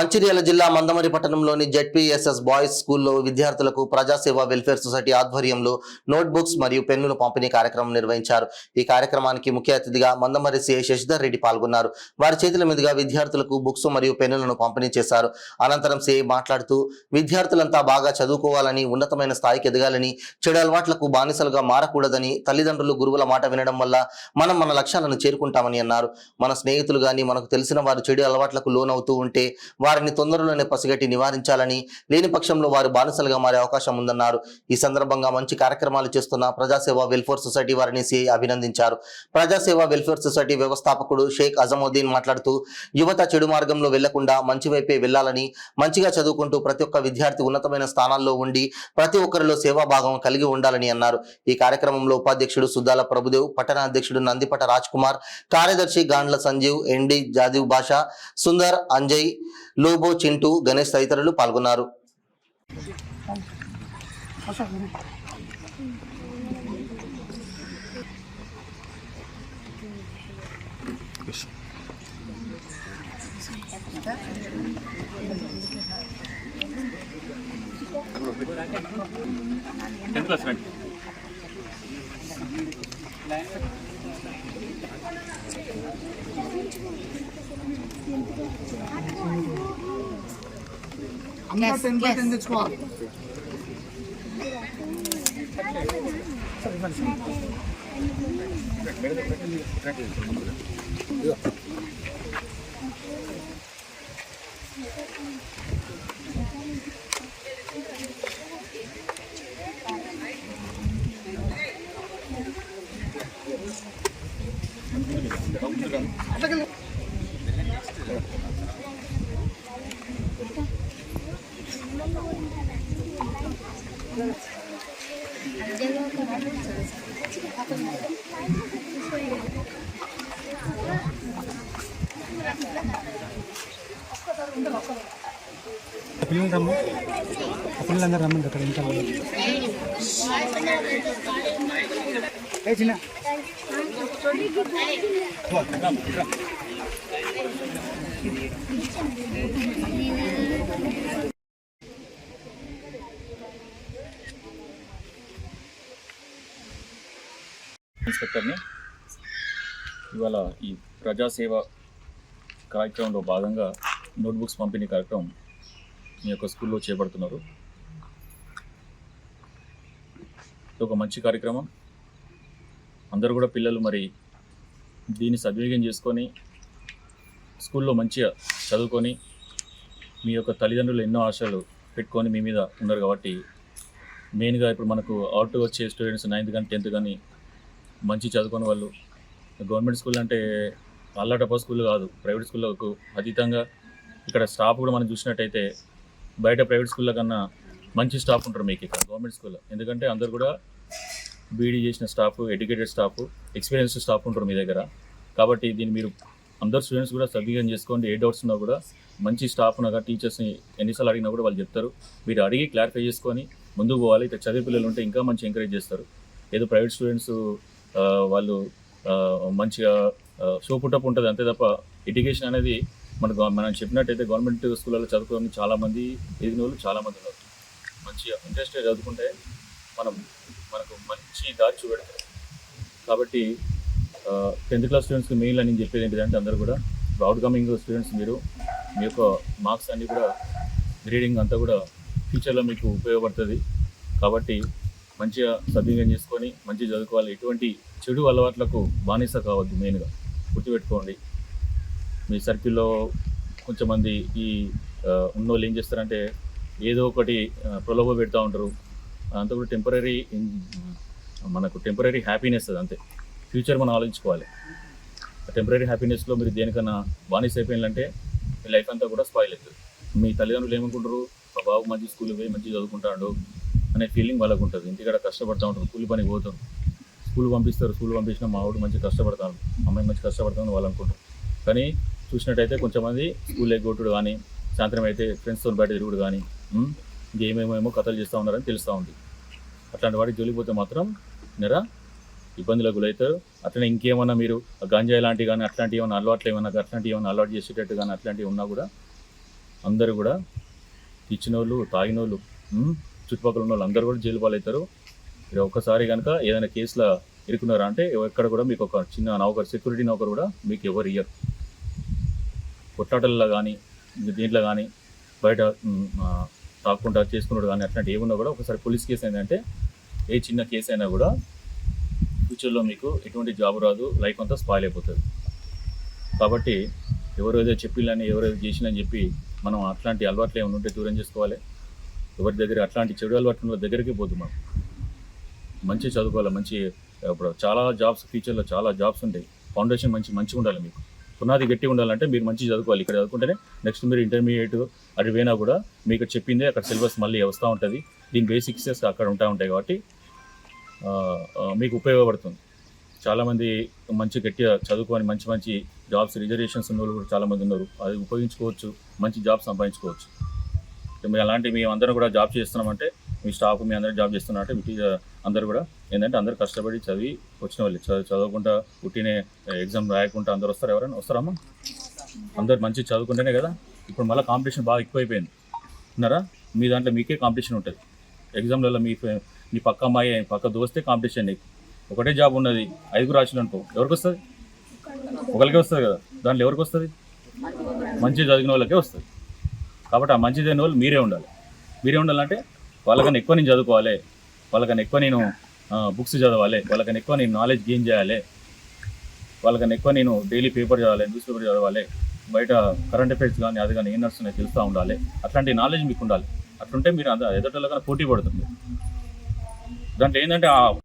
మంచిర్యాల జిల్లా మందమరి పట్టణంలోని ZPSS boys స్కూల్లో విద్యార్థులకు ప్రజాసేవ వెల్ఫేర్ సొసైటీ ఆధ్వర్యంలో నోట్ బుక్స్ మరియు పెన్నుల పంపిణీ కార్యక్రమం నిర్వహించారు. ఈ కార్యక్రమానికి ముఖ్య అతిథిగా మందమరి సిఐ శశిధర్ రెడ్డి పాల్గొన్నారు. వారి చేతుల మీదుగా విద్యార్థులకు బుక్స్ మరియు పెన్నులను పంపిణీ చేశారు. అనంతరం సిఐ మాట్లాడుతూ విద్యార్థులంతా బాగా చదువుకోవాలని, ఉన్నతమైన స్థాయికి ఎదగాలని, చెడు అలవాట్లకు బానిసలుగా మారకూడదని, తల్లిదండ్రులు గురువుల మాట వినడం వల్ల మనం మన లక్ష్యాలను చేరుకుంటామని అన్నారు. మన స్నేహితులు గాని మనకు తెలిసిన వారు చెడు అలవాట్లకు లోనవుతూ ఉంటే వారిని తొందరలోనే పసిగట్టి నివారించాలని, లేని పక్షంలో వారు బానిసలుగా మారే అవకాశం ఉందన్నారు. ఈ సందర్భంగా మంచి కార్యక్రమాలు చేస్తున్న ప్రజాసేవ వెల్ఫేర్ సొసైటీ వారిని సిఐ అభినందించారు. ప్రజాసేవ వెల్ఫేర్ సొసైటీ వ్యవస్థాపకుడు షేక్ అజముద్దీన్ మాట్లాడుతూ యువత చెడు మార్గంలో వెళ్లకుండా మంచి వైపే వెళ్లాలని, మంచిగా చదువుకుంటూ ప్రతి ఒక్క విద్యార్థి ఉన్నతమైన స్థానాల్లో ఉండి ప్రతి ఒక్కరిలో సేవాభాగం కలిగి ఉండాలని అన్నారు. ఈ కార్యక్రమంలో ఉపాధ్యక్షుడు సుద్దాల ప్రభుదేవ్, పట్టణ అధ్యక్షుడు నందిపట రాజ్ కుమార్, కార్యదర్శి గాండ్ల సంజీవ్, ఎండి జాదీవ్ బాషా, సుందర్, అంజయ్, లోబో, చింటూ, గణేష్ తదితరులు పాల్గొన్నారు. తెచ్చుకోవాలి. పిల్లలందరూ రమ్మండి అక్కడ ఇంకా చిన్న ఇన్స్పెక్టర్ని ఇవాళ ఈ ప్రజాసేవ కార్యక్రమంలో భాగంగా నోట్బుక్స్ పంపిణీ కార్యక్రమం మీ యొక్క స్కూల్లో చేపడుతున్నారు. ఇది ఒక మంచి కార్యక్రమం. అందరూ కూడా పిల్లలు మరి దీన్ని సద్వినియోగం చేసుకొని స్కూల్లో మంచిగా చదువుకొని మీ యొక్క తల్లిదండ్రులు ఎన్నో ఆశలు పెట్టుకొని మీ మీద ఉన్నారు కాబట్టి మెయిన్గా ఇప్పుడు మనకు అవుట్ వచ్చే స్టూడెంట్స్ 9th కానీ 10th కానీ మంచి చదువుకునే వాళ్ళు గవర్నమెంట్ స్కూల్ అంటే అల్లాటప్ప స్కూల్ కాదు, ప్రైవేట్ స్కూళ్ళకు అతీతంగా ఇక్కడ స్టాఫ్ కూడా మనం చూసినట్టయితే బయట ప్రైవేట్ స్కూళ్ళ కన్నా మంచి స్టాఫ్ ఉంటారు మీకు ఇక్కడ గవర్నమెంట్ స్కూల్లో. ఎందుకంటే అందరు కూడా బీఈడీ చేసిన staff, educated staff, experienced staff ఉంటారు మీ దగ్గర. కాబట్టి దీన్ని మీరు అందరు స్టూడెంట్స్ కూడా సద్వినియోగం చేసుకోండి. ఏ డౌట్స్ ఉన్నా కూడా మంచి స్టాఫ్ ఉన్నాక టీచర్స్ని ఎన్నిసార్లు అడిగినా కూడా వాళ్ళు చెప్తారు. మీరు అడిగి క్లారిఫై చేసుకొని ముందుకు పోవాలి. ఇక్కడ చదివే పిల్లలు ఉంటే ఇంకా మంచి ఎంకరేజ్ చేస్తారు. ఏదో ప్రైవేట్ స్టూడెంట్స్ వాళ్ళు మంచిగా షో పుట్టప్ ఉంటుంది అంతే తప్ప ఎడ్యుకేషన్ అనేది మనం చెప్పినట్టయితే గవర్నమెంట్ స్కూళ్ళలో చదువుకోవడానికి చాలామంది ఎదిగిన వాళ్ళు చాలామంది ఉన్నారు. మంచిగా ఇంట్రెస్ట్గా చదువుకుంటే మనకు మంచి దారి చూపెడతారు. కాబట్టి 10th క్లాస్ స్టూడెంట్స్కి మెయిన్ అని చెప్పేది ఏంటిదంటే అందరూ కూడా అవుట్ కమింగ్ స్టూడెంట్స్ మీరు మీ యొక్క మార్క్స్ అన్నీ కూడా గ్రేడింగ్ అంతా కూడా ఫ్యూచర్లో మీకు ఉపయోగపడుతుంది. కాబట్టి మంచిగా సద్వినియోగం చేసుకొని మంచిగా చదువుకోవాలి. ఎటువంటి చెడు అలవాట్లకు బానిస కావద్దు. మెయిన్గా గుర్తుపెట్టుకోండి. మీ సర్కిల్లో కొంచెంమంది ఈ ఉన్నోళ్ళు ఏం చేస్తారంటే ఏదో ఒకటి ప్రలోభ పెడతా ఉంటారు. అంతా కూడా టెంపరీ హ్యాపీనెస్ అది అంతే. ఫ్యూచర్ మనం ఆలోచించుకోవాలి. టెంపరీ హ్యాపీనెస్లో మీరు దేనికన్నా బానిస అయిపోయిందంటే మీ లైఫ్ అంతా కూడా స్పాయిల్ అవుతుంది. మీ తల్లిదండ్రులు ఏమనుకుంటారు, మా బాబు మంచి స్కూల్కి పోయి మంచిగా చదువుకుంటాడు అనే ఫీలింగ్ వాళ్ళకు ఉంటుంది. ఇంటికాడ కష్టపడుతూ ఉంటారు, కూలి పనికి పోతారు, స్కూల్ పంపించినా మా వాడు మంచిగా కష్టపడతాను, అమ్మాయి మంచి కష్టపడతామని వాళ్ళు అనుకుంటారు. కానీ చూసినట్టయితే కొంచెంమంది స్కూల్ ఎగ్గొట్టుడు కానీ, సాయంత్రం అయితే ఫ్రెండ్స్తో బయట తిరుగుడు కానీ, ఇంకేమేమో కథలు చేస్తూ ఉన్నారని తెలుస్తూ ఉంది. అట్లాంటి వాటికి జోలిపోతే మాత్రం ఇబ్బందులకు గురవుతారు. అట్లనే ఇంకేమన్నా మీరు గంజాయి లాంటివి కానీ అట్లాంటివి ఏమైనా అలవాట్లు అట్లాంటివి అలవాటు చేసేటట్టు కానీ అట్లాంటివి ఉన్నా కూడా అందరూ కూడా ఇచ్చిన వాళ్ళు తాగిన వాళ్ళు చుట్టుపక్కల ఉన్న వాళ్ళు అందరూ కూడా జైలు పాలవుతారు. మీరు ఒక్కసారి కనుక ఏదైనా కేసులో ఇరుకున్నారా అంటే ఎక్కడ కూడా మీకు ఒక చిన్న నౌకరు సెక్యూరిటీ నౌకరు కూడా మీకు ఎవరు ఇయ్యరు. కొట్లాటల్లో కానీ దీంట్లో కానీ బయట తాకుండా చేసుకున్నాడు కానీ అట్లాంటి ఏమున్నా కూడా ఒకసారి పోలీస్ కేసు అయిందంటే ఏ చిన్న కేసు అయినా కూడా ఫ్యూచర్లో మీకు ఎటువంటి జాబ్ రాదు, లైఫ్ అంతా స్పాయిల్ అయిపోతుంది. కాబట్టి ఎవరేదో చెప్పిల్లని ఎవరేదో చేసినని చెప్పి మనం అట్లాంటి అలవాట్లు ఏమైనా ఉంటే దూరం చేసుకోవాలి. ఎవరి దగ్గర అట్లాంటి చెడు అలవాట్ల దగ్గరికి పోదు. మనం మంచి చదువుకోవాలి. మంచి ఇప్పుడు చాలా జాబ్స్ ఫ్యూచర్లో చాలా జాబ్స్ ఉంటాయి. ఫౌండేషన్ మంచిగా ఉండాలి. మీకు పునాది గట్టిగా ఉండాలంటే మీరు మంచి చదువుకోవాలి. ఇక్కడ చదువుకుంటేనే నెక్స్ట్ మీరు ఇంటర్మీడియట్ అది పోయినా కూడా మీకు చెప్పిందే అక్కడ సిలబస్ మళ్ళీ వస్తూ ఉంటుంది. దీని బేసిక్స్ అక్కడ ఉంటాయి కాబట్టి మీకు ఉపయోగపడుతుంది. చాలామంది మంచి గట్టిగా చదువుకొని మంచి జాబ్స్ రిజర్వేషన్స్ ఉన్న వాళ్ళు కూడా చాలామంది ఉన్నారు. అది ఉపయోగించుకోవచ్చు, మంచి జాబ్ సంపాదించుకోవచ్చు. మేము అలాంటి మేము అందరం కూడా జాబ్ చేస్తున్నామంటే మీ స్టాఫ్ మీ అందరూ జాబ్ చేస్తున్నారంటే వీటి అందరూ కూడా ఏంటంటే అందరూ కష్టపడి చదివి వచ్చిన వాళ్ళు చదవకుండా పుట్టినే ఎగ్జామ్ రాయకుండా అందరూ వస్తారు. ఎవరైనా వస్తారమ్మా? అందరు మంచి చదువుకుంటేనే కదా. ఇప్పుడు మళ్ళీ కాంపిటీషన్ బాగా ఎక్కువైపోయింది ఉన్నారా? మీ దాంట్లో మీకే కాంపిటీషన్ ఉంటుంది. ఎగ్జామ్లలో మీ పక్క అమ్మాయి పక్క దోస్తే కాంపిటీషన్. నీకు ఒకటే జాబ్ ఉన్నది 5 రాశులు అనుకో, ఎవరికి వస్తుంది? ఒకరికే వస్తుంది కదా. దాంట్లో ఎవరికి వస్తుంది? మంచి చదివిన వాళ్ళకే వస్తుంది. కాబట్టి ఆ మంచి చదివిన వాళ్ళు మీరే ఉండాలి. మీరే ఉండాలంటే వాళ్ళకన్నా ఎక్కువ నేను చదువుకోవాలి, వాళ్ళకన్నా ఎక్కువ నేను బుక్స్ చదవాలి, వాళ్ళకన్నా ఎక్కువ నేను నాలెడ్జ్ గెయిన్ చేయాలి, వాళ్ళకన్నా ఎక్కువ నేను డైలీ పేపర్ చదవాలి, న్యూస్ పేపర్ చదవాలి, బయట కరెంట్ అఫైర్స్ కానీ అది కానీ ఏం నడుస్తున్నాయి తెలుస్తూ ఉండాలి. అట్లాంటి నాలెడ్జ్ మీకు ఉండాలి. అట్లుంటే మీరు ఎదుటోళ్ళకన్నా పోటీ పడుతుంది. దాంట్లో ఏంటంటే